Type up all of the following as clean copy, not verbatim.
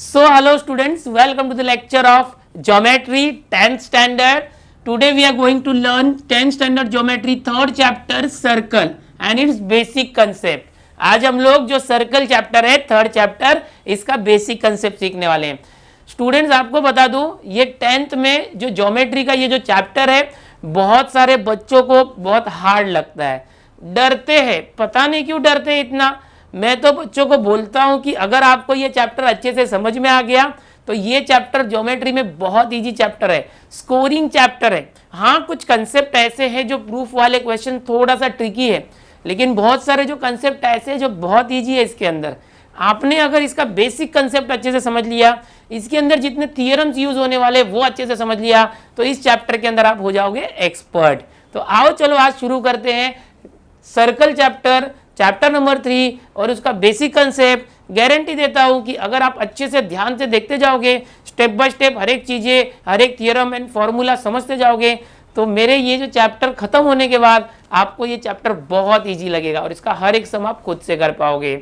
So hello students, welcome to the lecture of geometry 10th standard. Today we are going to learn 10th standard geometry third chapter circle and its basic concept. आज हम लोग जो circle chapter है third chapter इसका basic concept सीखने वाले हैं. Students आपको बता दूं ये 10th में जो ज्योमेट्री का ये जो चैप्टर है बहुत सारे बच्चों को बहुत हार्ड लगता है, डरते हैं. पता नहीं क्यों डरते हैं इतना. मैं तो बच्चों को बोलता हूं कि अगर आपको ये चैप्टर अच्छे से समझ में आ गया तो ये चैप्टर ज्योमेट्री में बहुत इजी चैप्टर है, स्कोरिंग चैप्टर है. हाँ, कुछ कंसेप्ट ऐसे हैं जो प्रूफ वाले क्वेश्चन थोड़ा सा ट्रिकी है, लेकिन बहुत सारे जो कंसेप्ट ऐसे हैं जो बहुत इजी है. इसके अंदर आपने अगर इसका बेसिक कंसेप्ट अच्छे से समझ लिया, इसके अंदर जितने थियरम्स यूज होने वाले वो अच्छे से समझ लिया, तो इस चैप्टर के अंदर आप हो जाओगे एक्सपर्ट. तो आओ चलो आज शुरू करते हैं सर्कल चैप्टर नंबर 3 और उसका बेसिक कंसेप्ट. गारंटी देता हूं कि अगर आप अच्छे से ध्यान से देखते जाओगे, स्टेप बाय स्टेप हर एक चीजें, हर एक थियरम एंड फॉर्मूला समझते जाओगे, तो मेरे ये जो चैप्टर खत्म होने के बाद आपको ये चैप्टर बहुत इजी लगेगा और इसका हर एक सम आप खुद से कर पाओगे.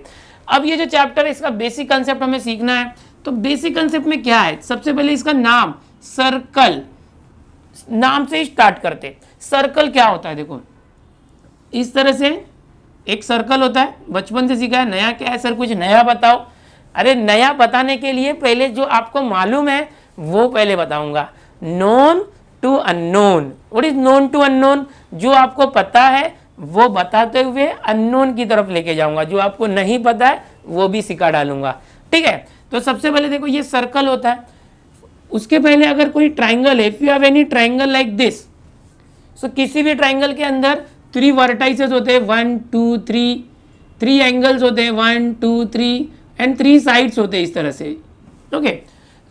अब ये जो चैप्टर है इसका बेसिक कंसेप्ट हमें सीखना है. तो बेसिक कंसेप्ट में क्या है, सबसे पहले इसका नाम सर्कल, नाम से ही स्टार्ट करते. सर्कल क्या होता है, देखो इस तरह से एक सर्कल होता है, बचपन से सीखा है. नया क्या है सर, कुछ नया बताओ. अरे नया बताने के लिए पहले जो आपको मालूम है वो पहले बताऊंगा. Known to unknown. What is known to unknown? जो आपको पता है वो बताते हुए अननोन की तरफ लेके जाऊंगा, जो आपको नहीं पता है वो भी सिखा डालूंगा. ठीक है, तो सबसे पहले देखो ये सर्कल होता है. उसके पहले अगर कोई ट्राइंगल है, if you have any triangle like this, so किसी भी ट्राइंगल के अंदर 3 वर्टाइसेस होते हैं, 1 2 3, 3 एंगल्स होते हैं, 1 2 3 एंड 3 साइड्स होते हैं इस तरह से. ओके,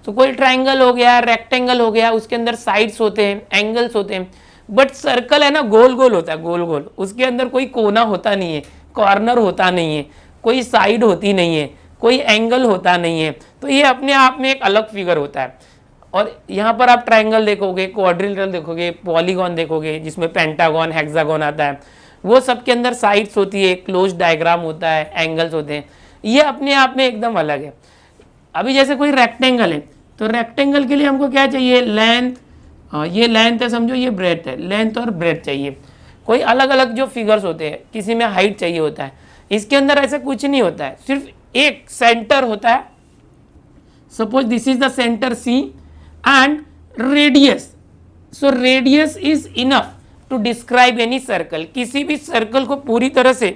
तो कोई ट्राइंगल हो गया, रेक्टेंगल हो गया, उसके अंदर साइड्स होते हैं, एंगल्स होते हैं. बट सर्कल है ना, गोल गोल होता है, गोल गोल. उसके अंदर कोई कोना होता नहीं है, कॉर्नर होता नहीं है, कोई साइड होती नहीं है, कोई एंगल होता नहीं है. तो ये अपने आप में एक अलग फिगर होता है. और यहाँ पर आप ट्राइंगल देखोगे, क्वाड्रिलेटरल देखोगे, पॉलीगॉन देखोगे जिसमें पेंटागन, हेक्सागन आता है, वो सब के अंदर साइड्स होती है, क्लोज डायग्राम होता है, एंगल्स होते हैं. ये अपने आप में एकदम अलग है. अभी जैसे कोई रेक्टेंगल है, तो रेक्टेंगल के लिए हमको क्या चाहिए, लेंथ. ये लेंथ है समझो, ये ब्रेथ है, लेंथ और ब्रेथ चाहिए. कोई अलग अलग जो फिगर्स होते हैं, किसी में हाइट चाहिए होता है. इसके अंदर ऐसा कुछ नहीं होता है, सिर्फ एक सेंटर होता है. Suppose this is the centre C and radius. So radius is enough to describe any circle. किसी भी सर्कल को पूरी तरह से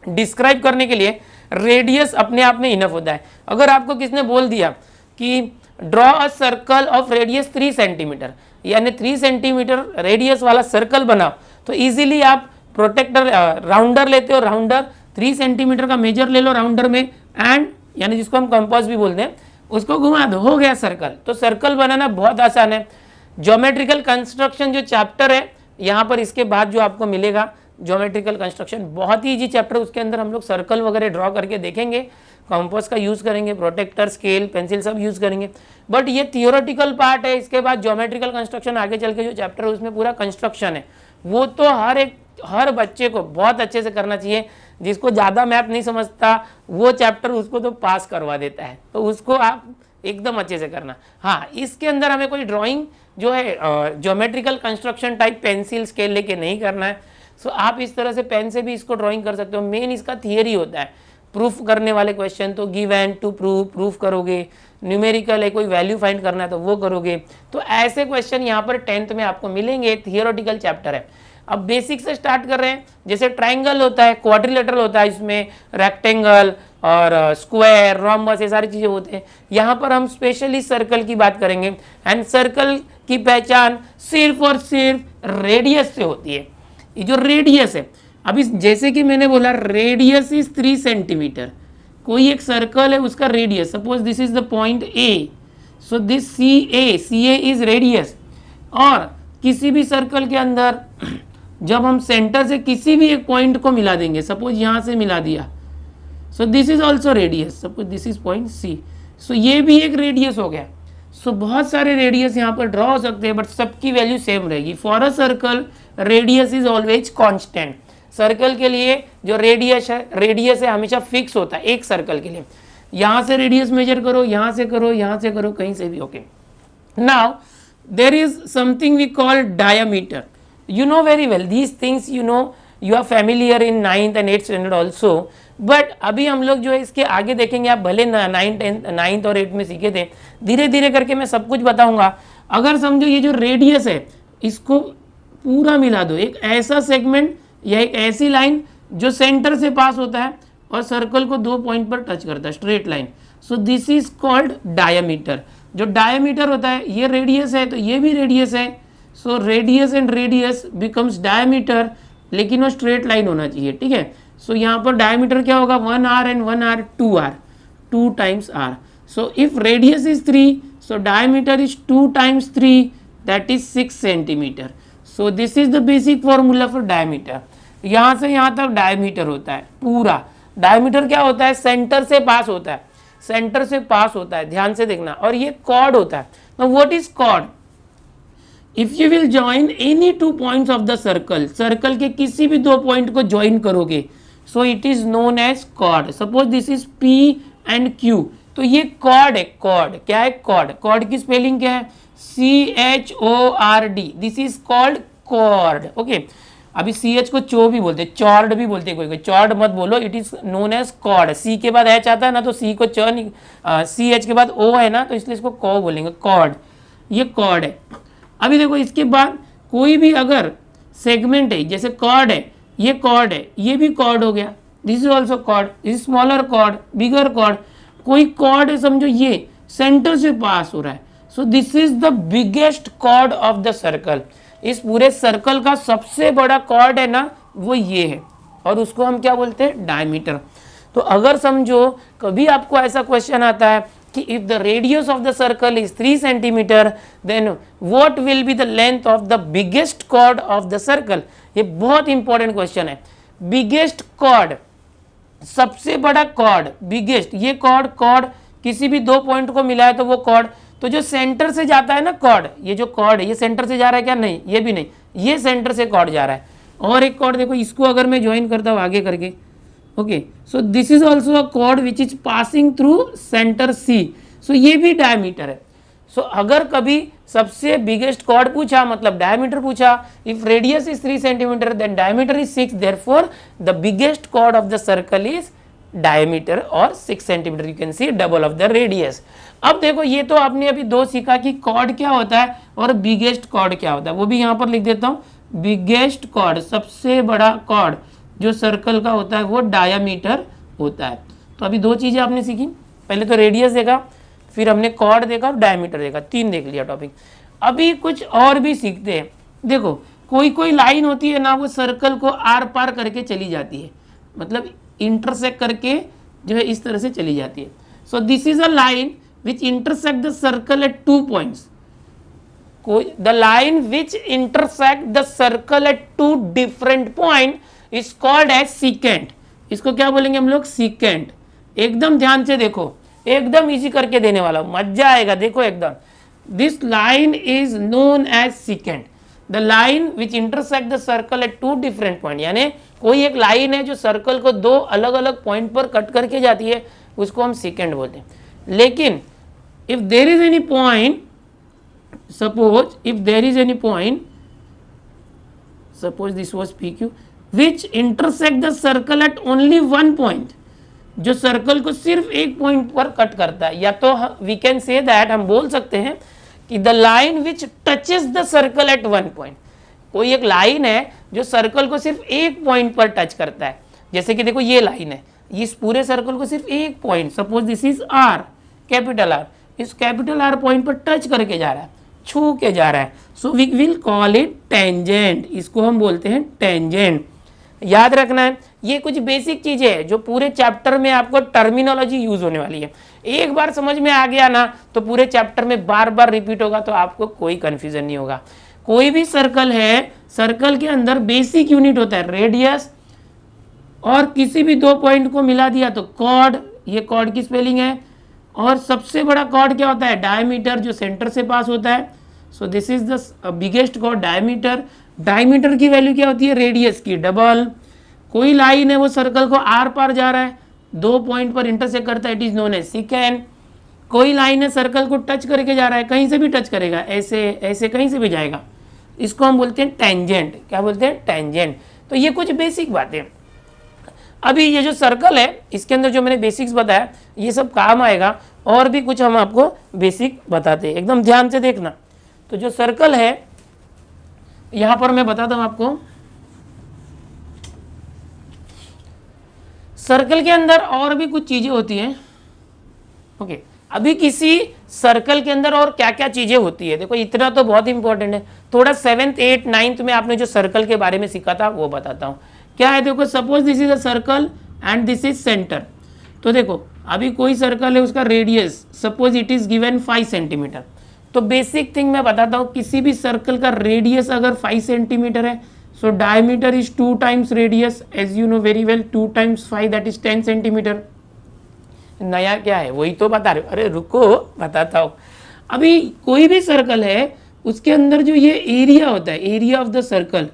डिस्क्राइब करने के लिए रेडियस अपने आप में इनफ होता है. अगर आपको किसने बोल दिया कि draw a circle of radius 3 centimetre, यानी 3 सेंटीमीटर रेडियस वाला सर्कल बनाओ, तो इजीली आप प्रोटेक्टर राउंडर लेते हो, राउंडर 3 सेंटीमीटर का मेजर ले लो राउंडर में, एंड यानी जिसको हम कंपास भी बोलते हैं, उसको घुमा दो, हो गया सर्कल. तो सर्कल बनाना बहुत आसान है. ज्योमेट्रिकल कंस्ट्रक्शन जो चैप्टर है यहाँ पर, इसके बाद जो आपको मिलेगा ज्योमेट्रिकल कंस्ट्रक्शन, बहुत ही इजी चैप्टर. उसके अंदर हम लोग सर्कल वगैरह ड्रॉ करके देखेंगे, कंपास का यूज़ करेंगे, प्रोटेक्टर, स्केल, पेंसिल सब यूज़ करेंगे. बट ये थियोरेटिकल पार्ट है. इसके बाद ज्योमेट्रिकल कंस्ट्रक्शन आगे चल के जो चैप्टर है उसमें पूरा कंस्ट्रक्शन है. वो तो हर बच्चे को बहुत अच्छे से करना चाहिए. जिसको ज़्यादा मैथ नहीं समझता वो चैप्टर उसको तो पास करवा देता है, तो उसको आप एकदम अच्छे से करना. हाँ, इसके अंदर हमें कोई ड्राइंग जो है geometrical construction type pencil scale लेके नहीं करना है. सो आप इस तरह से पेन से भी इसको ड्राइंग कर सकते हो. मेन इसका थियरी होता है. प्रूफ करने वाले क्वेश्चन तो गिव एंड टू प्रूफ करोगे, न्यूमेरिकल है, कोई वैल्यू फाइंड करना है तो वो करोगे. तो ऐसे क्वेश्चन यहाँ पर 10th में आपको मिलेंगे. थियोरेटिकल चैप्टर है. अब बेसिक से स्टार्ट कर रहे हैं. जैसे ट्राइंगल होता है, क्वाड्रिलेटरल होता है, इसमें रेक्टेंगल और स्क्वायर, रोम्बस, ये सारी चीज़ें होते हैं. यहाँ पर हम स्पेशली सर्कल की बात करेंगे. एंड सर्कल की पहचान सिर्फ और सिर्फ रेडियस से होती है. ये जो रेडियस है, अभी जैसे कि मैंने बोला रेडियस इज 3 सेंटीमीटर. कोई एक सर्कल है, उसका radius, suppose this is the point A, so this C A is radius. और किसी भी सर्कल के अंदर जब हम सेंटर से किसी भी एक पॉइंट को मिला देंगे, सपोज यहाँ से मिला दिया, so this is also radius. Suppose this is point C, so ये भी एक रेडियस हो गया. सो बहुत सारे रेडियस यहाँ पर ड्रॉ हो सकते हैं, बट सबकी वैल्यू सेम रहेगी. For a circle radius is always constant. Circle के लिए जो रेडियस है हमेशा फिक्स होता है एक सर्कल के लिए. यहाँ से रेडियस मेजर करो, यहाँ से करो, यहाँ से करो, कहीं से भी, okay. Now there is something we call diameter. You know very well these things, you know, you are familiar in 9th and 8th standard also, but अभी हम लोग जो है इसके आगे देखेंगे। आप भले 9th और 8th में सीखे थे, धीरे धीरे करके मैं सब कुछ बताऊंगा। अगर समझो ये जो रेडियस है इसको पूरा मिला दो, एक ऐसा सेगमेंट या एक ऐसी लाइन जो सेंटर से पास होता है और सर्कल को 2 पॉइंट पर टच करता है, straight line, so this is called diameter. जो डायमीटर होता है, ये रेडियस है तो ये भी रेडियस है, so radius and radius becomes diameter, लेकिन वो स्ट्रेट लाइन होना चाहिए, ठीक है। सो यहाँ पर डायमीटर क्या होगा, 1r and 1r 2r, 2 times r। So if radius is 3, so diameter is 2 times 3, that is 6 centimetre. So this is the basic formula for diameter. यहाँ से यहाँ तक डायमीटर होता है पूरा। डायमीटर क्या होता है, सेंटर से पास होता है, सेंटर से पास होता है, ध्यान से देखना। और ये कॉर्ड होता है। Now what is chord? If you will join any 2 points of the circle, circle के किसी भी 2 पॉइंट को ज्वाइन करोगे, so it is known as chord. Suppose this is P and Q, तो ये कॉर्ड है। कॉर्ड क्या है? कॉर्ड। कॉर्ड की स्पेलिंग क्या है? CHORD। This is called chord, okay. अभी CH को चो भी बोलते, चॉर्ड भी बोलते, कोई कोई चॉर्ड मत बोलो, it is known as chord. C के बाद H आता है ना, तो C को च नहीं, CH के बाद O है ना, तो इसलिए इसको कॉ बोलेंगे, कॉर्ड। ये कॉर्ड है। अभी देखो इसके बाद कोई भी अगर सेगमेंट है, जैसे कॉर्ड है, ये कॉर्ड है, ये भी कॉर्ड हो गया, this is also chord, this smaller chord, bigger chord. कोई कॉर्ड है समझो ये सेंटर से पास हो रहा है, so this is the biggest chord of the circle. इस पूरे सर्कल का सबसे बड़ा कॉर्ड है ना, वो ये है, और उसको हम क्या बोलते हैं? डायमीटर। तो अगर समझो कभी आपको ऐसा क्वेश्चन आता है कि if the radius of the circle is 3 centimetre, then what will be the length of the biggest chord of the circle. ये बहुत इंपॉर्टेंट क्वेश्चन है। बिगेस्ट कॉर्ड, सबसे बड़ा कॉर्ड, बिगेस्ट, ये कॉर्ड किसी भी 2 पॉइंट को मिला है तो वो कॉर्ड। तो जो सेंटर से जाता है ना कॉर्ड, ये जो कॉर्ड है ये सेंटर से जा रहा है क्या? नहीं, ये भी नहीं, ये सेंटर से कॉर्ड जा रहा है। और एक कॉर्ड देखो, इसको अगर मैं ज्वाइन करता हूँ आगे करके, okay, so this is also a cord which is passing through centre C, सो ये भी डायमीटर है। सो अगर कभी सबसे बिगेस्ट कॉर्ड पूछा, मतलब डायमीटर पूछा, if radius is 3 centimetre then diameter is 6, therefore the biggest chord of the circle is diameter और 6 centimetre, you can see double of the radius. अब देखो ये तो आपने अभी 2 सीखा कि कॉर्ड क्या होता है और बिगेस्ट कॉर्ड क्या होता है, वो भी यहाँ पर लिख देता हूँ। बिगेस्ट कॉर्ड, सबसे बड़ा कॉर्ड जो सर्कल का होता है वो डायमीटर होता है। तो अभी 2 चीजें आपने सीखी, पहले तो रेडियस देखा, फिर हमने कॉर्ड देखा और डायमीटर देखा, 3 देख लिया टॉपिक। अभी कुछ और भी सीखते हैं। देखो कोई कोई लाइन होती है ना, वो सर्कल को आर पार करके चली जाती है, मतलब इंटरसेक्ट करके जो है इस तरह से चली जाती है। So this is a line which intersect the circle at 2 points. The line which intersect the circle at 2 different point is called as secant. इसको क्या बोलेंगे हम लोग? secant। एकदम ध्यान से देखो, एकदम इजी करके देने वाला, मजा आएगा, देखो एकदम। This line is known as secant. The line which intersect the circle at 2 different point, यानी कोई एक लाइन है जो सर्कल को 2 अलग अलग पॉइंट पर कट करके जाती है, उसको हम secant बोलते हैं। लेकिन if there is any point, suppose if there is any point, suppose this was PQ which intersect the circle at only 1 point, जो सर्कल को सिर्फ एक पॉइंट पर कट करता है, या तो we can say that, हम बोल सकते हैं कि the line which touches the circle at 1 point, कोई एक लाइन है जो सर्कल को सिर्फ एक पॉइंट पर टच करता है। जैसे कि देखो ये लाइन है, इस पूरे सर्कल को सिर्फ एक point, suppose this is R, capital R, इस कैपिटल R पॉइंट पर टच करके जा रहा है, छू के जा रहा है, so we will call it tangent. इसको हम बोलते हैं टेंजेंट। याद रखना है, ये कुछ बेसिक चीजें हैं जो पूरे चैप्टर में आपको टर्मिनोलॉजी यूज होने वाली है। एक बार समझ में आ गया ना तो पूरे चैप्टर में बार बार रिपीट होगा, तो आपको कोई कंफ्यूजन नहीं होगा। कोई भी सर्कल है, सर्कल के अंदर बेसिक यूनिट होता है रेडियस, और किसी भी 2 पॉइंट को मिला दिया तो कॉर्ड, ये कॉर्ड की स्पेलिंग है। और सबसे बड़ा कॉर्ड क्या होता है? डायमीटर, जो सेंटर से पास होता है। So this is the biggest chord, diameter. Diameter की वैल्यू क्या होती है? रेडियस की डबल। कोई लाइन है वो सर्कल को आर पार जा रहा है दो पॉइंट पर इंटरसेक्ट करता है, it is known as secant. कोई लाइन है सर्कल को टच करके जा रहा है, कहीं से भी टच करेगा, ऐसे ऐसे कहीं से भी जाएगा, इसको हम बोलते हैं टेंजेंट। क्या बोलते हैं? टेंजेंट। तो ये कुछ बेसिक बातें। अभी ये जो सर्कल है इसके अंदर जो मैंने बेसिक्स बताया ये सब काम आएगा, और भी कुछ हम आपको बेसिक बताते हैं, एकदम ध्यान से देखना। तो जो सर्कल है यहां पर मैं बताता हूं आपको, सर्कल के अंदर और भी कुछ चीजें होती हैं। ओके, अभी किसी सर्कल के अंदर और क्या क्या चीजें होती है, देखो इतना तो बहुत इंपॉर्टेंट है। थोड़ा 7th 8th 9th में आपने जो सर्कल के बारे में सीखा था वो बताता हूं। क्या है, देखो suppose this is a circle and this is centre. तो देखो अभी कोई सर्कल है, उसका radius suppose it is given 5 centimetre. तो बेसिक थिंग मैं बताता हूँ, किसी भी सर्कल का रेडियस अगर 5 सेंटीमीटर है, so diameter is 2 times radius, as you know very well, 2 times 5 that is 10 centimetre. नया क्या है वही तो बता रहे हो, अरे रुको बताता हूँ। अभी कोई भी सर्कल है उसके अंदर जो ये एरिया होता है, एरिया ऑफ द सर्कल,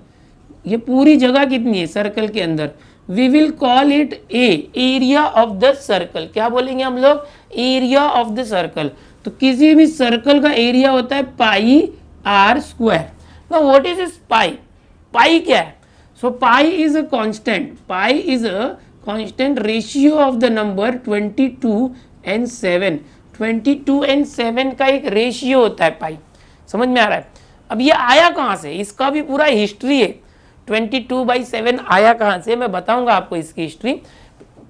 ये पूरी जगह कितनी है सर्कल के अंदर, we will call it area of the circle. क्या बोलेंगे हम लोग? Area of the circle. तो किसी भी सर्कल का एरिया होता है pi r square. Now what is this pi? Pi क्या है? So pi is a constant, pi is a constant ratio of the number 22 and 7। 22 and 7 का एक रेशियो होता है पाई। समझ में आ रहा है? अब ये आया कहाँ से, इसका भी पूरा हिस्ट्री है। 22/7 आया कहाँ से, मैं बताऊंगा आपको इसकी हिस्ट्री।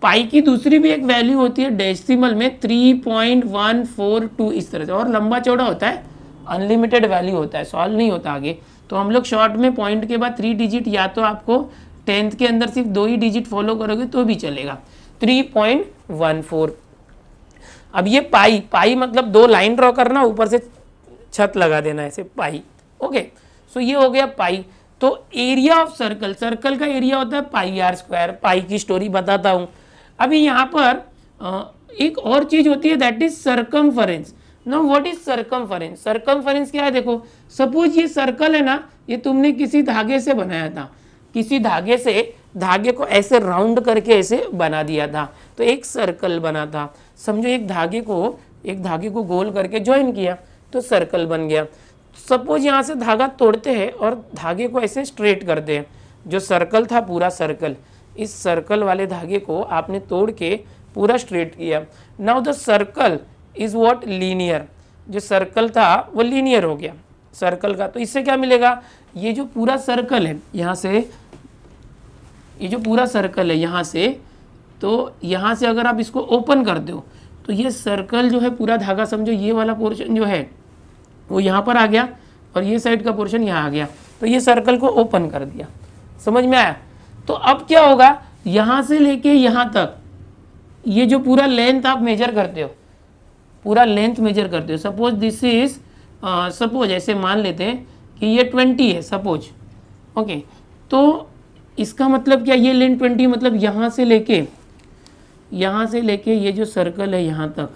पाई की दूसरी भी एक वैल्यू होती है डेसिमल में 3.142, इस तरह से, और लंबा चौड़ा होता है, अनलिमिटेड वैल्यू होता है, सॉल्व नहीं होता आगे। तो हम लोग शॉर्ट में पॉइंट के बाद 3 डिजिट, या तो आपको 10th के अंदर सिर्फ 2 ही डिजिट फॉलो करोगे तो भी चलेगा, 3.14। अब ये पाई, पाई मतलब 2 लाइन ड्रॉ करना, ऊपर से छत लगा देना ऐसे, पाई। ओके, सो ये हो गया पाई। तो एरिया ऑफ सर्कल, सर्कल का एरिया होता है पाई आर स्क्वायर। पाई की स्टोरी बताता हूं। अभी यहाँ पर एक और चीज होती है, that is circumference. Now what is circumference? Circumference क्या है? देखो सपोज ये सर्कल है ना, ये तुमने किसी धागे से बनाया था, किसी धागे से, धागे को ऐसे राउंड करके ऐसे बना दिया था, तो एक सर्कल बना था। समझो एक धागे को गोल करके ज्वाइन किया तो सर्कल बन गया। सपोज यहाँ से धागा तोड़ते हैं और धागे को ऐसे स्ट्रेट करते हैं, जो सर्कल था पूरा सर्कल, इस सर्कल वाले धागे को आपने तोड़ के पूरा स्ट्रेट किया। Now the circle is what? Linear. जो सर्कल था वो लीनियर हो गया सर्कल का। तो इससे क्या मिलेगा? ये जो पूरा सर्कल है यहाँ से, ये जो पूरा सर्कल है यहाँ से, तो यहाँ से अगर आप इसको ओपन कर दो तो ये सर्कल जो है पूरा धागा, समझो ये वाला पोर्शन जो है वो यहाँ पर आ गया और ये साइड का पोर्शन यहाँ आ गया, तो ये सर्कल को ओपन कर दिया। समझ में आया? तो अब क्या होगा, यहाँ से लेके यहाँ तक ये जो पूरा लेंथ आप मेजर करते हो, पूरा लेंथ मेजर करते हो। सपोज दिस इज, सपोज ऐसे मान लेते हैं कि ये 20 है सपोज। ओके, तो इसका मतलब क्या, ये लेंथ 20 मतलब यहाँ से लेके ये जो सर्कल है यहाँ तक,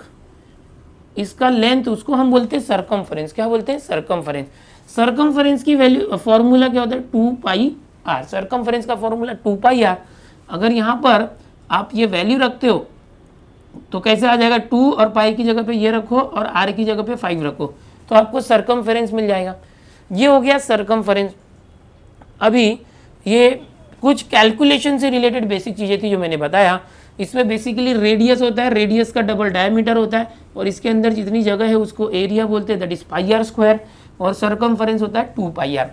इसका लेंथ, उसको हम बोलते हैं सर्कमफरेंस। क्या बोलते हैं? सर्कमफरेंस। सर्कमफरेंस की वैल्यू, फॉर्मूला क्या होता है? 2πr। सर्कमफरेंस का फॉर्मूला 2πr। अगर यहाँ पर आप ये वैल्यू रखते हो तो कैसे आ जाएगा? 2 और पाई की जगह पे ये रखो और r की जगह पे 5 रखो, तो आपको सर्कमफरेंस मिल जाएगा। ये हो गया सर्कमफरेंस। अभी ये कुछ कैलकुलेशन से रिलेटेड बेसिक चीज़ें थी जो मैंने बताया। इसमें बेसिकली रेडियस होता है, रेडियस का डबल डायमीटर होता है, और इसके अंदर जितनी जगह है उसको एरिया बोलते हैं, that is pi r square, और सर्कमफरेंस होता है 2πr।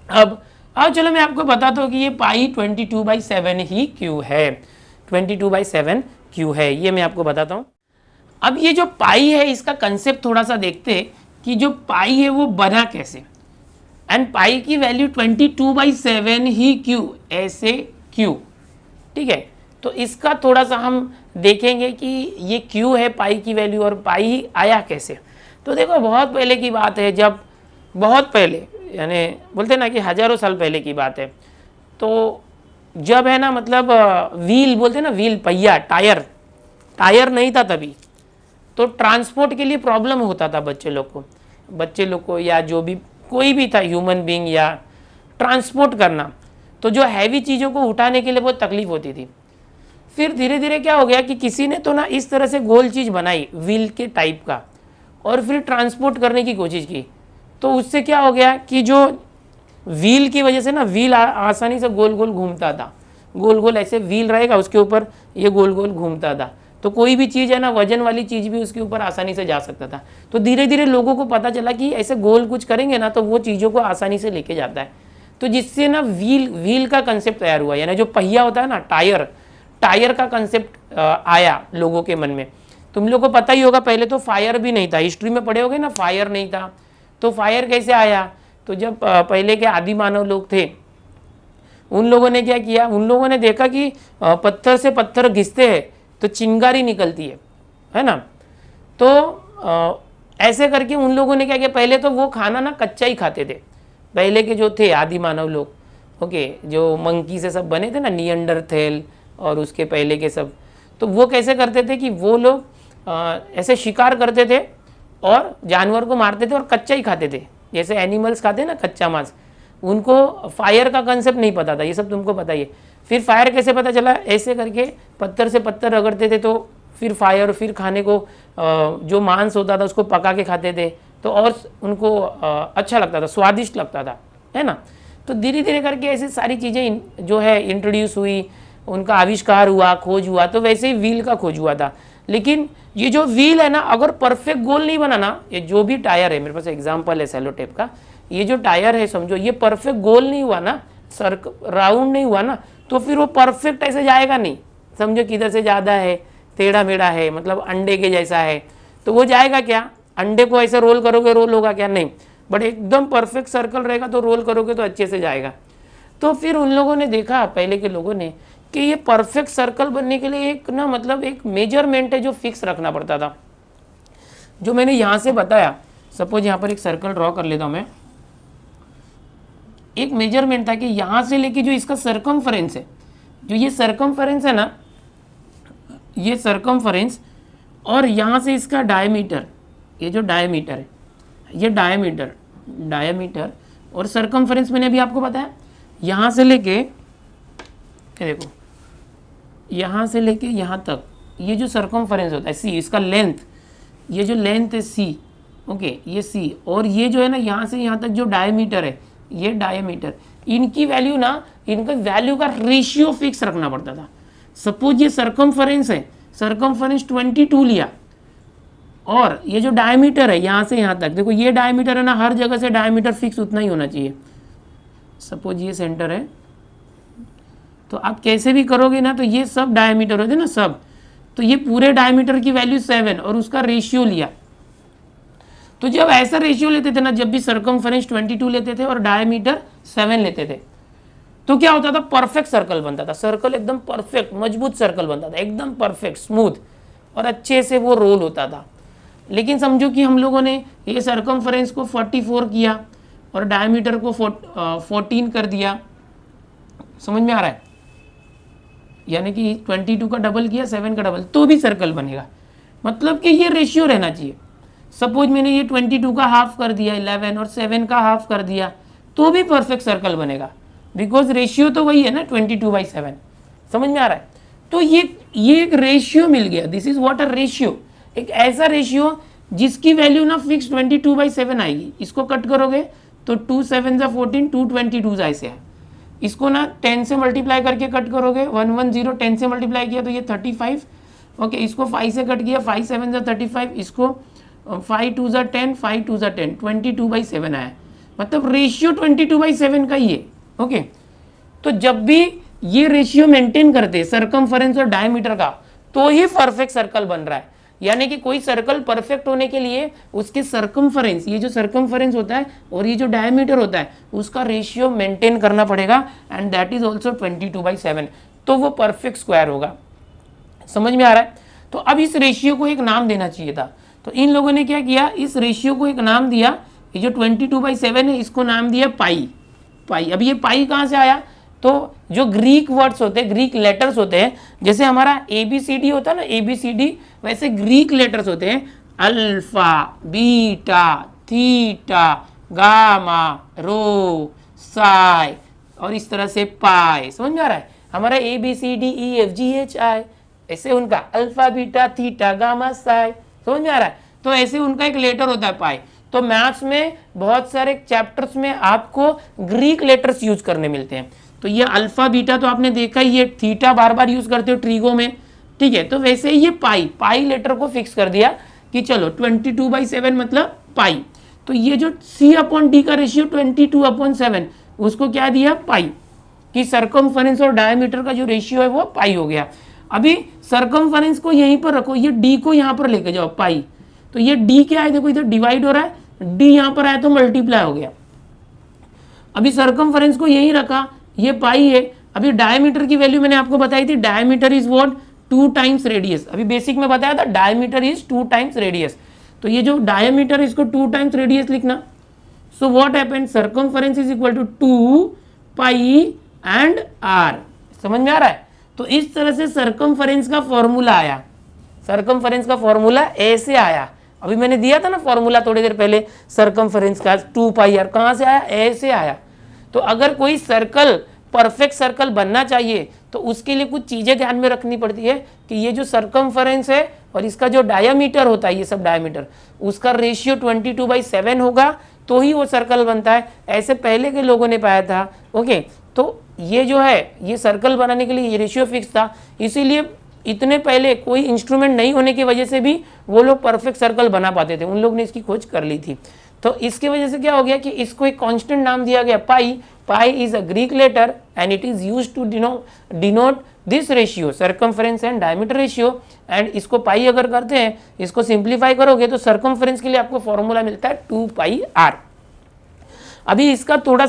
अब चलो मैं आपको बताता हूँ कि ये पाई 22/7 ही क्यों है, 22/7 क्यों है, ये मैं आपको बताता हूँ। अब ये जो पाई है इसका कंसेप्ट थोड़ा सा देखते हैं कि जो पाई है वो बना कैसे, एंड पाई की वैल्यू 22/7 ही क्यों, ऐसे क्यों, ठीक है। तो इसका थोड़ा सा हम देखेंगे कि ये क्यों है पाई की वैल्यू, और पाई आया कैसे। तो देखो बहुत पहले की बात है, जब बहुत पहले, यानी बोलते ना कि हजारों साल पहले की बात है, तो जब है ना, मतलब व्हील बोलते ना, व्हील, पहिया, टायर नहीं था तभी, तो ट्रांसपोर्ट के लिए प्रॉब्लम होता था बच्चे लोग को या जो भी कोई भी था ह्यूमन बीइंग, या ट्रांसपोर्ट करना, तो जो हैवी चीज़ों को उठाने के लिए बहुत तकलीफ होती थी। फिर धीरे धीरे क्या हो गया कि किसी ने तो ना इस तरह से गोल चीज़ बनाई व्हील के टाइप का, और फिर ट्रांसपोर्ट करने की कोशिश की। तो उससे क्या हो गया कि जो व्हील की वजह से ना व्हील आसानी से गोल गोल घूमता था, गोल गोल ऐसे व्हील रहेगा उसके ऊपर ये गोल गोल घूमता था, तो कोई भी चीज़ है ना वजन वाली चीज़ भी उसके ऊपर आसानी से जा सकता था। तो धीरे धीरे लोगों को पता चला कि ऐसे गोल कुछ करेंगे ना तो वो चीज़ों को आसानी से लेके जाता है। तो जिससे ना व्हील का कंसेप्ट तैयार हुआ, यानी जो पहिया होता है ना टायर का कंसेप्ट आया लोगों के मन में। तुम लोग को पता ही होगा पहले तो फायर भी नहीं था, हिस्ट्री में पढ़े होगे ना, फायर नहीं था। तो फायर कैसे आया? तो जब पहले के आदि मानव लोग थे उन लोगों ने क्या किया, उन लोगों ने देखा कि पत्थर से पत्थर घिसते हैं तो चिंगारी निकलती है ना। तो ऐसे करके उन लोगों ने क्या किया, पहले तो वो खाना ना कच्चा ही खाते थे पहले के जो थे आदि मानव लोग, ओके, जो मंकी से सब बने थे ना, नियंडरथैल और उसके पहले के सब। तो वो कैसे करते थे कि वो लोग ऐसे शिकार करते थे और जानवर को मारते थे और कच्चा ही खाते थे, जैसे एनिमल्स खाते हैं ना कच्चा मांस। उनको फायर का कंसेप्ट नहीं पता था, ये सब तुमको पता ही है। फिर फायर कैसे पता चला, ऐसे करके पत्थर से पत्थर रगड़ते थे तो फिर फायर, फिर खाने को जो मांस होता था उसको पका के खाते थे तो और उनको अच्छा लगता था, स्वादिष्ट लगता था, है ना। तो धीरे धीरे करके ऐसी सारी चीज़ें जो है इंट्रोड्यूस हुई, उनका आविष्कार हुआ, खोज हुआ। तो वैसे ही व्हील का खोज हुआ था। लेकिन ये जो व्हील है ना, अगर परफेक्ट गोल नहीं बना ना, ये जो भी टायर है, मेरे पास एग्जाम्पल है सेलो टेप का, ये जो टायर है समझो, ये परफेक्ट गोल नहीं हुआ ना, राउंड नहीं हुआ ना, तो फिर वो परफेक्ट ऐसे जाएगा नहीं। समझो किधर से ज़्यादा है, टेढ़ा मेढ़ा है, मतलब अंडे के जैसा है, तो वो जाएगा क्या? अंडे को ऐसे रोल करोगे रोल होगा क्या? नहीं। बट एकदम परफेक्ट सर्कल रहेगा तो रोल करोगे तो अच्छे से जाएगा। तो फिर उन लोगों ने देखा, पहले के लोगों ने, कि ये परफेक्ट सर्कल बनने के लिए एक ना मतलब एक मेजरमेंट है जो फिक्स रखना पड़ता था, जो मैंने यहाँ से बताया। सपोज यहाँ पर एक सर्कल ड्रॉ कर लेता हूँ मैं। एक मेजरमेंट था कि यहाँ से लेके जो इसका सर्कमफरेंस है, जो ये सर्कमफरेंस है ना, ये सर्कमफरेंस, और यहाँ से इसका डायमीटर, ये जो डायमीटर है, ये डायमीटर और सर्कमफरेंस मैंने अभी आपको बताया। यहाँ से लेके, ये देखो, यहाँ से लेके यहाँ तक ये जो सर्कमफरेंस होता है सी, इसका लेंथ, ये जो लेंथ है सी, ओके, ये सी, और ये जो है ना यहाँ से यहाँ तक जो डायमीटर है, ये डायमीटर, इनकी वैल्यू ना, इनका वैल्यू का रेशियो फिक्स रखना पड़ता था। सपोज ये सर्कमफरेंस है, सर्कमफरेंस 22 लिया, और ये जो डायमीटर है यहाँ से यहाँ तक, देखो ये डायमीटर है ना, हर जगह से डायमीटर फिक्स उतना ही होना चाहिए। सपोज ये सेंटर है, तो आप कैसे भी करोगे ना तो ये सब डायमीटर होते ना सब, तो ये पूरे डायमीटर की वैल्यू 7 और उसका रेशियो लिया। तो जब ऐसा रेशियो लेते थे ना, जब भी सर्कमफरेंस 22 लेते थे और डायमीटर 7 लेते थे, तो क्या होता था, परफेक्ट सर्कल बनता था। सर्कल एकदम परफेक्ट मजबूत सर्कल बनता था, एकदम परफेक्ट स्मूथ, और अच्छे से वो रोल होता था। लेकिन समझो कि हम लोगों ने ये सर्कमफरेंस को 44 किया और डायमीटर को 14 कर दिया, समझ में आ रहा है? यानी कि 22 का डबल किया, 7 का डबल, तो भी सर्कल बनेगा। मतलब कि ये रेशियो रहना चाहिए। सपोज मैंने ये 22 का हाफ कर दिया 11 और 7 का हाफ कर दिया, तो भी परफेक्ट सर्कल बनेगा, बिकॉज रेशियो तो वही है ना, 22/7। समझ में आ रहा है? तो ये एक रेशियो मिल गया। This is what a ratio, एक ऐसा रेशियो जिसकी वैल्यू ना फिक्स 22/7 आएगी। इसको कट करोगे तो 2 7 14, 2 22 ऐसे है। इसको ना 10 से मल्टीप्लाई करके कट करोगे, 110, 10 से मल्टीप्लाई किया तो ये 35, ओके। इसको 5 से कट किया, 5 7 35, इसको 5 2 10, 5 2 10, 22/7 आया। मतलब रेशियो 22/7 का ही है, ओके। तो जब भी ये रेशियो मेंटेन करते सर्कमफरेंस और डायमीटर का, तो ही परफेक्ट सर्कल बन रहा है। यानी कि कोई सर्कल परफेक्ट होने के लिए उसके सर्कमफरेंस, ये जो सर्कमफरेंस होता है और ये जो डायमीटर होता है, उसका रेशियो मेंटेन करना पड़ेगा, एंड दैट इज ऑल्सो 22/7, तो वो परफेक्ट स्क्वायर होगा। समझ में आ रहा है? तो अब इस रेशियो को एक नाम देना चाहिए था, तो इन लोगों ने क्या किया, इस रेशियो को एक नाम दिया। ये जो 22/7 है, इसको नाम दिया पाई। अब ये पाई कहाँ से आया? तो जो ग्रीक वर्ड्स होते हैं, ग्रीक लेटर्स होते हैं, जैसे हमारा ABCD होता है ना, ABCD, वैसे ग्रीक लेटर्स होते हैं, अल्फा, बीटा, थीटा, गामा, रो, साई, और इस तरह से पाई। समझ में आ रहा है? हमारा A B C D E F G H I, ऐसे उनका alpha beta theta gamma psi, समझ में आ रहा है। तो ऐसे उनका एक लेटर होता है पाई। तो मैथ्स में बहुत सारे चैप्टर्स में आपको ग्रीक लेटर्स यूज करने मिलते हैं। तो ये अल्फा बीटा तो आपने देखा ही है, थीटा बार बार यूज करते हो ट्रीगो में, ठीक है। तो वैसे ही ये पाई लेटर को फिक्स कर दिया कि चलो 22/7 मतलब पाई। तो ये जो C/D का रेशियो 22/7 उसको क्या दिया पाई, कि सरकमफरेंस और डायमीटर का जो रेशियो है वो पाई हो गया। अभी सरकमफरेंस को यहीं पर रखो, ये डी को यहाँ पर लेके जाओ पाई। तो ये डी क्या है, देखो इधर डिवाइड हो रहा है, डी यहाँ पर आया तो मल्टीप्लाई हो गया। अभी सरकमफरेंस को यहीं रखा, ये पाई है। अभी डायमीटर की वैल्यू मैंने आपको बताई थी, diameter is what 2 times radius. अभी बेसिक में बताया था डायमीटर इज 2 टाइम्स रेडियस। तो ये जो डायमीटर इसको 2 टाइम्स रेडियस लिखना। So what happened, circumference is equal to 2 pi and r. समझ में आ रहा है। तो इस तरह से सरकमफरेंस का फॉर्मूला आया। सरकमफरेंस का फॉर्मूला ऐसे आया। अभी मैंने दिया था ना फॉर्मूला थोड़ी देर पहले सरकमफरेंस का 2 पाई आर, कहाँ से आया, ऐसे आया। तो अगर कोई सर्कल परफेक्ट सर्कल बनना चाहिए तो उसके लिए कुछ चीजें ध्यान में रखनी पड़ती है कि ये जो सरकमफरेंस है और इसका जो डायमीटर होता है, ये सब डायमीटर, उसका रेशियो 22/7 होगा तो ही वो सर्कल बनता है। ऐसे पहले के लोगों ने पाया था। ओके, तो ये जो है ये सर्कल बनाने के लिए ये रेशियो फिक्स था। इसीलिए इतने पहले कोई इंस्ट्रूमेंट नहीं होने की वजह से भी वो लोग परफेक्ट सर्कल बना पाते थे, उन लोग ने इसकी खोज कर ली थी। तो इसके वजह से क्या हो गया कि इसको एक कांस्टेंट नाम दिया गया pi. Pi is a Greek letter and it is used to denote this ratio, circumference and diameter ratio. And इसको पाई अगर करते हैं, इसको सिंप्लीफाई करोगे तो सरकमफरेंस के लिए आपको फॉर्मूला मिलता है 2 पाई आर। अभी इसका थोड़ा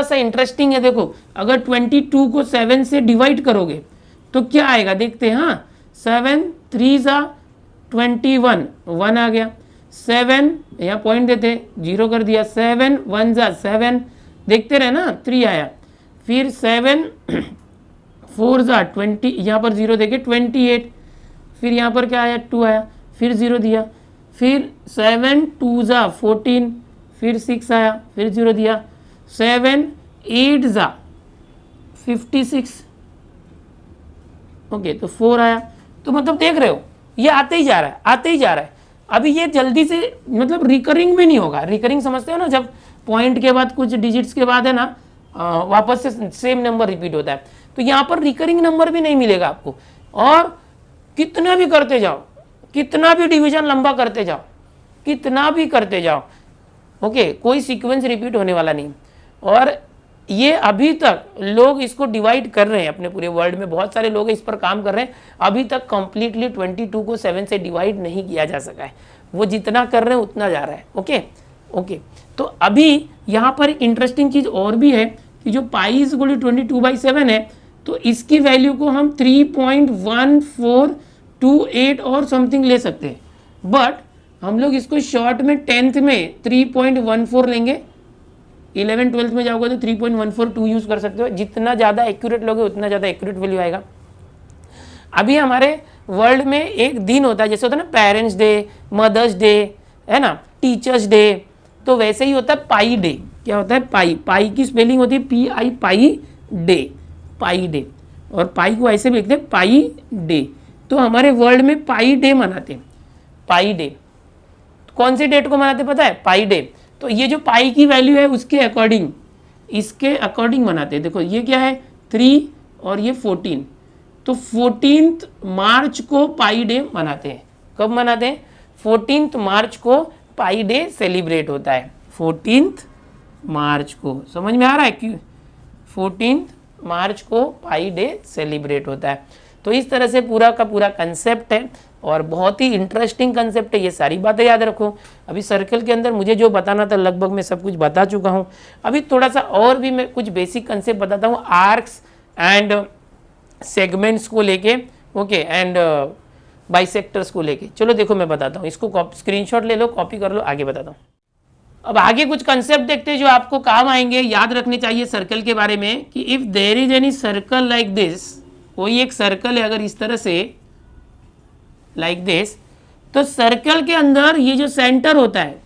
सा इंटरेस्टिंग है। देखो अगर 22 को 7 से डिवाइड करोगे तो क्या आएगा, देखते हैं। हाँ, 7 3 21, 1 आ गया। 7 यहाँ पॉइंट देते, 0 कर दिया। 7 1 7, देखते रहे ना, 3 आया। फिर 7 4 20, यहाँ पर 0 देखे 28। फिर यहाँ पर क्या आया, 2 आया, फिर 0 दिया। फिर 7 2 14, फिर 6 आया, फिर 0 दिया। 7 8 56, ओके, तो 4 आया। तो मतलब देख रहे हो ये आते ही जा रहा है, आते ही जा रहा है। अभी ये जल्दी से मतलब रिकरिंग भी नहीं होगा। रिकरिंग समझते हो ना, जब पॉइंट के बाद कुछ डिजिट्स के बाद है ना वापस से सेम नंबर रिपीट होता है। तो यहाँ पर रिकरिंग नंबर भी नहीं मिलेगा आपको। और कितना भी करते जाओ, कितना भी डिवीजन लंबा करते जाओ, कितना भी करते जाओ, ओके, कोई सीक्वेंस रिपीट होने वाला नहीं। और ये अभी तक लोग इसको डिवाइड कर रहे हैं, अपने पूरे वर्ल्ड में बहुत सारे लोग इस पर काम कर रहे हैं। अभी तक कंप्लीटली 22 को 7 से डिवाइड नहीं किया जा सका है। वो जितना कर रहे हैं उतना जा रहा है। ओके ओके, तो अभी यहाँ पर एक इंटरेस्टिंग चीज़ और भी है कि जो पाई इज इक्वल टू 22/7 है, तो इसकी वैल्यू को हम 3.1428 और समथिंग ले सकते हैं। बट हम लोग इसको शॉर्ट में 10th में 3.14 लेंगे। 11 12th में जाओगे तो 3.142 यूज कर सकते हो। जितना ज़्यादा एक्यूरेट लोगे उतना ज़्यादा एक्यूरेट वैल्यू आएगा। अभी हमारे वर्ल्ड में एक दिन होता है, जैसे होता है ना पेरेंट्स डे, मदर्स डे, है ना, टीचर्स डे, तो वैसे ही होता है पाई डे। क्या होता है, पाई। पाई की स्पेलिंग होती है PI, पाई डे, पाई डे। और पाई को ऐसे भी लिखते हैं पाई डे। तो हमारे वर्ल्ड में पाई डे मनाते हैं, पाई डे। कौन सी डेट को मनाते पता है, पाई डे। तो ये जो पाई की वैल्यू है उसके अकॉर्डिंग, इसके अकॉर्डिंग मनाते हैं। देखो ये क्या है 3 और ये 14। तो 14 मार्च को पाई डे मनाते हैं। कब मनाते हैं, 14 मार्च को पाई डे सेलिब्रेट होता है। 14 मार्च को, समझ में आ रहा है क्यों, 14 मार्च को पाई डे सेलिब्रेट होता है। तो इस तरह से पूरा का पूरा कंसेप्ट है और बहुत ही इंटरेस्टिंग कंसेप्ट है। ये सारी बातें याद रखो। अभी सर्कल के अंदर मुझे जो बताना था लगभग मैं सब कुछ बता चुका हूँ। अभी थोड़ा सा और भी मैं कुछ बेसिक कंसेप्ट बताता हूँ आर्क्स एंड सेगमेंट्स को लेके, ओके, एंड बाइसेक्टर्स को लेके। चलो देखो मैं बताता हूँ, इसको स्क्रीनशॉट ले लो, कॉपी कर लो, आगे बताता हूँ। अब आगे कुछ कंसेप्ट देखते हैं जो आपको काम आएंगे, याद रखने चाहिए सर्कल के बारे में, कि if there is any circle like this, कोई एक सर्कल है अगर इस तरह से लाइक दिस, तो सर्कल के अंदर ये जो सेंटर होता है,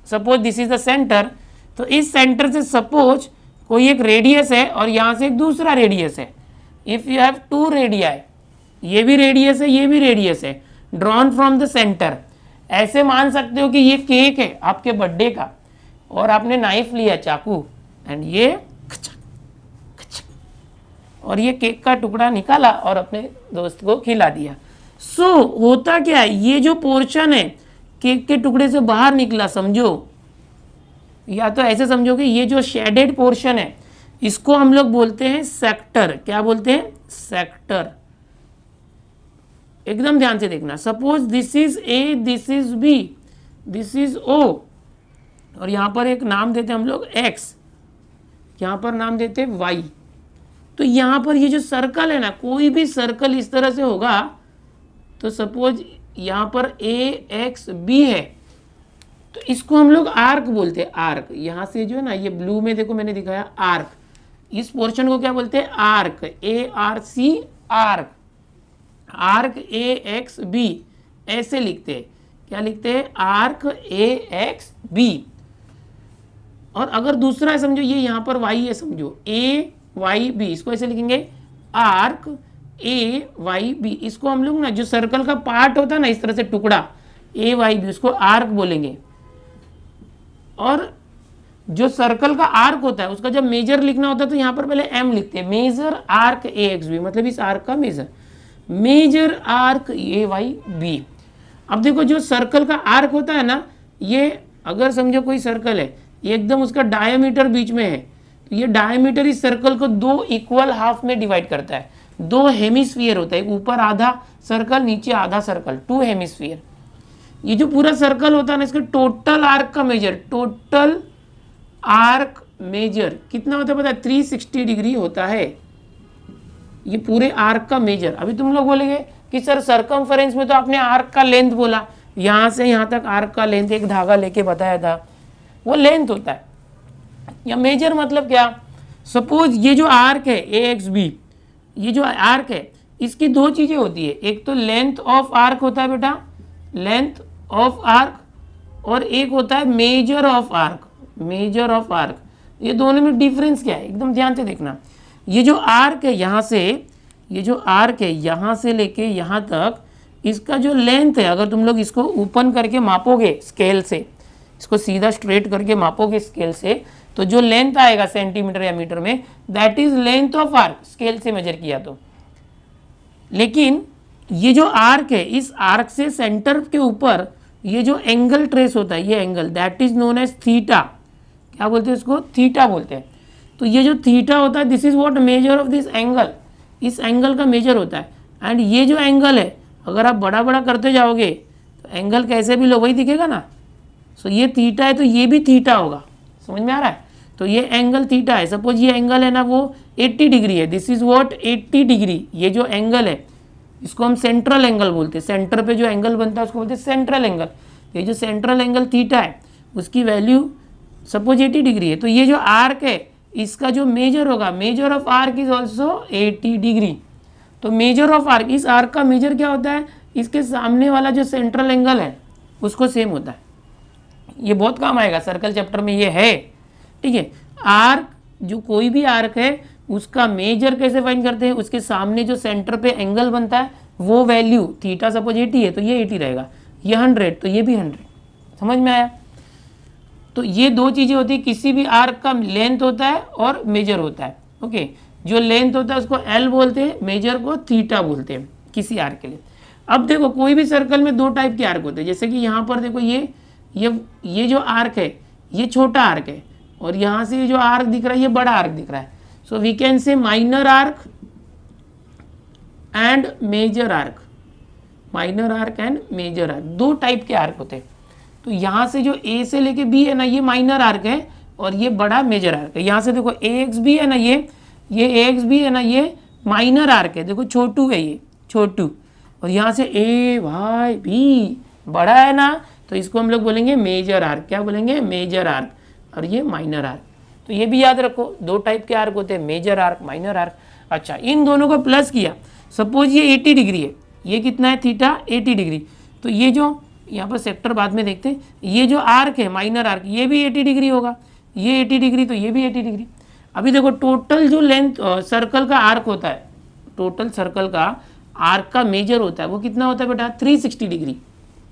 suppose this is the centre, तो इस सेंटर से सपोज कोई एक रेडियस है और यहाँ से एक दूसरा रेडियस है, if you have two radii, ये भी रेडियस है ये भी रेडियस है, ड्रॉन फ्रॉम द सेंटर, ऐसे मान सकते हो कि ये केक है आपके बर्थडे का और आपने नाइफ लिया चाकू एंड ये खचक खचक और ये केक का टुकड़ा निकाला और अपने दोस्त को खिला दिया। सो होता क्या है, ये जो पोर्शन है केक के टुकड़े से बाहर निकला, समझो, या तो ऐसे समझो कि ये जो शेडेड पोर्शन है इसको हम लोग बोलते हैं सेक्टर। क्या बोलते हैं? सेक्टर। एकदम ध्यान से देखना, suppose this is A, this is B, this is O, और यहां पर एक नाम देते हैं हम लोग एक्स, यहां पर नाम देते हैं वाई। तो यहां पर ये जो सर्कल है ना, कोई भी सर्कल इस तरह से होगा, तो सपोज यहां पर ए एक्स बी है, तो इसको हम लोग आर्क बोलते हैं। आर्क, यहां से जो है ना, ये ब्लू में देखो मैंने दिखाया आर्क, इस पोर्शन को क्या बोलते हैं? Arc, A R C, arc. Arc A X B ऐसे लिखते हैं। क्या लिखते हैं? Arc A X B. और अगर दूसरा है, समझो ये यहां पर वाई है, समझो ए वाई बी, इसको ऐसे लिखेंगे आर्क ए वाई बी। इसको हम लोग ना, जो सर्कल का पार्ट होता है ना, इस तरह से टुकड़ा ए वाई बी, उसको आर्क बोलेंगे। और जो सर्कल का आर्क होता है उसका जब मेजर लिखना होता है तो यहां पर पहले एम लिखते हैं, major arc A X B, मतलब इस आर्क का major, major arc A Y B. अब देखो जो सर्कल का आर्क होता है ना, ये अगर समझो कोई सर्कल है, ये एकदम उसका डायमीटर बीच में है, तो ये डायमीटर इस सर्कल को दो इक्वल हाफ में डिवाइड करता है। दो हेमिस्फीयर होता है, ऊपर आधा सर्कल नीचे आधा सर्कल, टू हेमिस्फीयर। ये जो पूरा सर्कल होता है ना, इसका टोटल आर्क का मेजर, टोटल आर्क मेजर कितना होता है पता है? 360 डिग्री होता है ये पूरे आर्क का मेजर। अभी तुम लोग बोलेंगे कि सर सरकमफेरेंस में तो आपने आर्क का लेंथ बोला, यहां से यहां तक आर्क का लेंथ एक धागा लेके बताया था, वो लेंथ होता है। या मेजर मतलब क्या? सपोज ये जो आर्क है ए एक्स बी, ये जो आर्क है इसकी दो चीजें होती है, एक तो लेंथ ऑफ आर्क होता है बेटा, लेंथ ऑफ आर्क, और एक होता है measure of arc, measure of arc. ये दोनों में डिफरेंस क्या है? एकदम ध्यान से देखना। ये जो आर्क है यहाँ से, ये जो आर्क है यहाँ से लेके यहाँ तक, इसका जो लेंथ है, अगर तुम लोग इसको ओपन करके मापोगे स्केल से, इसको सीधा स्ट्रेट करके मापोगे स्केल से, तो जो लेंथ आएगा सेंटीमीटर या मीटर में, that is length of arc, scale से मेजर किया तो। लेकिन ये जो आर्क है, इस आर्क से सेंटर के ऊपर ये जो एंगल ट्रेस होता है, ये angle, that is known as theta. क्या बोलते हैं इसको? थीटा बोलते हैं। तो ये जो थीटा होता है, this is what measure of this angle, इस एंगल का मेजर होता है। एंड ये जो एंगल है, अगर आप बड़ा बड़ा करते जाओगे तो एंगल कैसे भी लो वही दिखेगा ना। सो ये थीटा है तो ये भी थीटा होगा, समझ में आ रहा है? तो ये एंगल थीटा है। सपोज ये एंगल है ना वो 80 डिग्री है, दिस इज व्हाट 80 डिग्री। ये जो एंगल है इसको हम सेंट्रल एंगल बोलते हैं, सेंटर पे जो एंगल बनता है उसको बोलते हैं सेंट्रल एंगल। ये जो सेंट्रल एंगल थीटा है उसकी वैल्यू सपोज 80 डिग्री है, तो ये जो आर्क है इसका जो मेजर होगा, measure of arc is also 80 degree. तो मेजर ऑफ आर्क, इस आर्क का मेजर क्या होता है? इसके सामने वाला जो सेंट्रल एंगल है उसको सेम होता है। ये बहुत काम आएगा, सर्कल चैप्टर में ये है, ठीक है। आर्क, जो कोई भी आर्क है उसका मेजर कैसे फाइंड करते हैं? उसके सामने जो सेंटर पे एंगल बनता है वो वैल्यू, थीटा सपोज 80 है तो ये 80 रहेगा, ये 100 तो ये भी 100। समझ में आया? तो ये दो चीजें होती है, किसी भी आर्क का लेंथ होता है और मेजर होता है। ओके, जो लेंथ होता है उसको एल बोलते हैं, मेजर को थीटा बोलते हैं किसी आर्क के लिए। अब देखो कोई भी सर्कल में दो टाइप के आर्क होते हैं, जैसे कि यहाँ पर देखो ये जो आर्क है ये छोटा आर्क है, और यहाँ से ये जो आर्क दिख रहा है ये बड़ा आर्क दिख रहा है। So we can say minor arc and major arc, minor arc and major arc, दो टाइप के आर्क होते हैं। तो यहाँ से जो ए से लेके बी है ना, ये माइनर आर्क है और ये बड़ा मेजर आर्क है। यहाँ से देखो ए एक्स बी है ना, ये ए एक्स बी है ना, ये माइनर आर्क है, देखो छोटू है ये, छोटू। और यहाँ से ए वाई बी बड़ा है ना, तो इसको हम लोग बोलेंगे मेजर आर्क। क्या बोलेंगे? Major arc. और ये माइनर आर्क। तो ये भी याद रखो, दो टाइप के आर्क होते हैं, मेजर आर्क, माइनर आर्क। अच्छा, इन दोनों को प्लस किया, सपोज ये 80 डिग्री है, ये कितना है? Theta 80 degree. तो ये जो यहाँ पर सेक्टर बाद में देखते हैं, ये जो आर्क है माइनर आर्क, ये भी 80 डिग्री होगा, ये 80 डिग्री तो ये भी 80 डिग्री। अभी देखो टोटल जो लेंथ सर्कल का आर्क होता है, टोटल सर्कल का आर्क का मेजर होता है वो कितना होता है बेटा 360 डिग्री,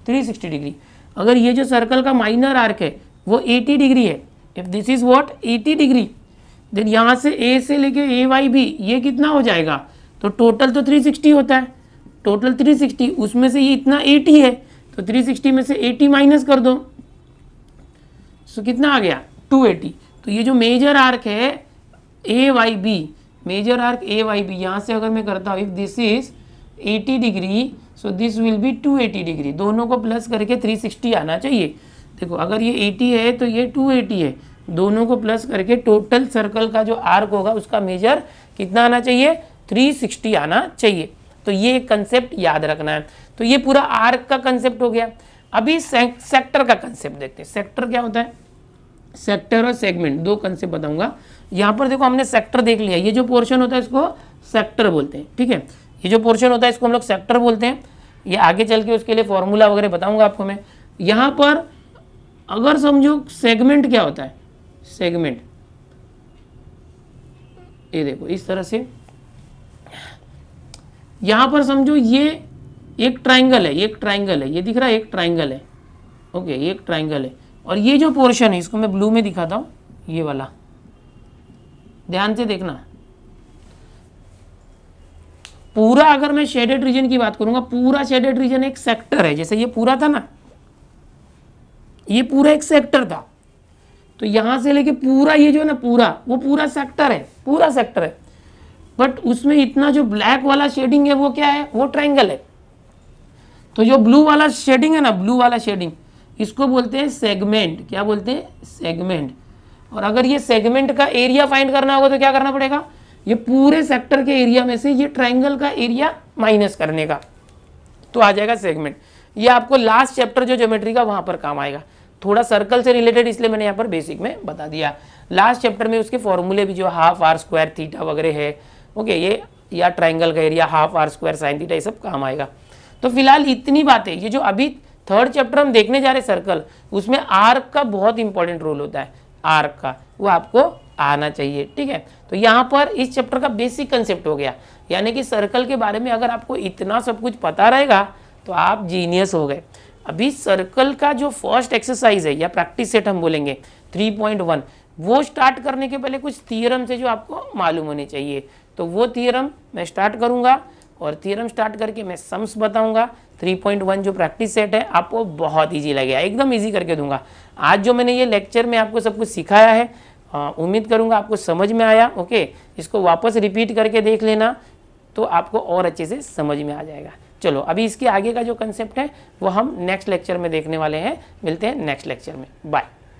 360 डिग्री। अगर ये जो सर्कल का माइनर आर्क है वो 80 डिग्री है, if this is what 80 degree, then यहाँ से ए से लेके ए वाई भी ये कितना हो जाएगा, तो टोटल तो 360 होता है, टोटल 360, उसमें से ये इतना 80 है, तो 360 में से 80 माइनस कर दो, सो कितना आ गया 280। तो ये जो मेजर आर्क है A Y B, major arc A Y B, यहाँ से अगर मैं करता हूँ if this is 80 degree so this will be 280 degree, दोनों को प्लस करके 360 आना चाहिए। देखो अगर ये 80 है तो ये 280 है, दोनों को प्लस करके टोटल सर्कल का जो आर्क होगा उसका मेजर कितना आना चाहिए 360 आना चाहिए। तो ये कंसेप्ट याद रखना है। तो ये पूरा आर्क का कंसेप्ट हो गया। अभी सेक्टर का कंसेप्ट देखते हैं। सेक्टर क्या होता है, सेक्टर और सेगमेंट दो कंसेप्ट बताऊंगा। यहाँ पर देखो हमने सेक्टर देख लिया, ये जो पोर्शन होता है इसको सेक्टर बोलते हैं, ठीक है, ये जो पोर्शन होता है इसको हम लोग सेक्टर बोलते हैं। ये आगे चल के उसके लिए फॉर्मूला वगैरह बताऊंगा आपको मैं। यहाँ पर अगर समझो सेगमेंट क्या होता है, सेगमेंट ये देखो इस तरह से, यहाँ पर समझो ये एक ट्राइंगल है, एक ट्राइंगल है, ये दिख रहा है एक ट्राइंगल है, ओके ये एक ट्राइंगल है, और ये जो पोर्शन है इसको मैं ब्लू में दिखाता हूँ, ये वाला ध्यान से देखना। पूरा अगर मैं शेडेड रीजन की बात करूंगा, पूरा शेडेड रीजन एक सेक्टर है, जैसे ये पूरा था ना, ये पूरा एक सेक्टर था, तो यहां से लेके पूरा ये जो है ना पूरा, वो पूरा सेक्टर है, पूरा सेक्टर है। बट उसमें इतना जो ब्लैक वाला शेडिंग है वो क्या है, वो ट्राइंगल है। तो जो ब्लू वाला शेडिंग है ना, ब्लू वाला शेडिंग, इसको बोलते हैं सेगमेंट। क्या बोलते हैं, सेगमेंट। और अगर ये सेगमेंट का एरिया फाइंड करना होगा तो क्या करना पड़ेगा, ये पूरे सेक्टर के एरिया में से ये ट्राइंगल का एरिया माइनस करने का, तो आ जाएगा सेगमेंट। ये आपको लास्ट चैप्टर जो ज्योमेट्री का वहां पर काम आएगा। थोड़ा सर्कल से रिलेटेड इसलिए मैंने यहाँ पर बेसिक में बता दिया। लास्ट चैप्टर में उसके फॉर्मूले भी जो हाफ आर स्क्वायर थीटा वगैरह है, ओके, ये या ट्राइंगल का area half r square sine theta, ये सब काम आएगा। तो फिलहाल इतनी बातें, ये जो अभी थर्ड चैप्टर हम देखने जा रहे सर्कल, उसमें आर्क का बहुत इंपॉर्टेंट रोल होता है, आर्क का, वो आपको आना चाहिए, ठीक है। तो यहाँ पर इस चैप्टर का बेसिक कंसेप्ट हो गया, यानी कि सर्कल के बारे में अगर आपको इतना सब कुछ पता रहेगा तो आप जीनियस हो गए। अभी सर्कल का जो फर्स्ट एक्सरसाइज है या प्रैक्टिस सेट हम बोलेंगे 3.1, वो स्टार्ट करने के पहले कुछ थियरम से जो आपको मालूम होने चाहिए, तो वो थियरम मैं स्टार्ट करूंगा, और थियरम स्टार्ट करके मैं सम्स बताऊंगा। 3.1 जो प्रैक्टिस सेट है आपको बहुत इजी लगेगा, एकदम इजी करके दूंगा। आज जो मैंने ये लेक्चर में आपको सब कुछ सिखाया है, उम्मीद करूंगा आपको समझ में आया, ओके। इसको वापस रिपीट करके देख लेना तो आपको और अच्छे से समझ में आ जाएगा। चलो अभी इसके आगे का जो कंसेप्ट है वो हम नेक्स्ट लेक्चर में देखने वाले हैं। मिलते हैं नेक्स्ट लेक्चर में, बाय।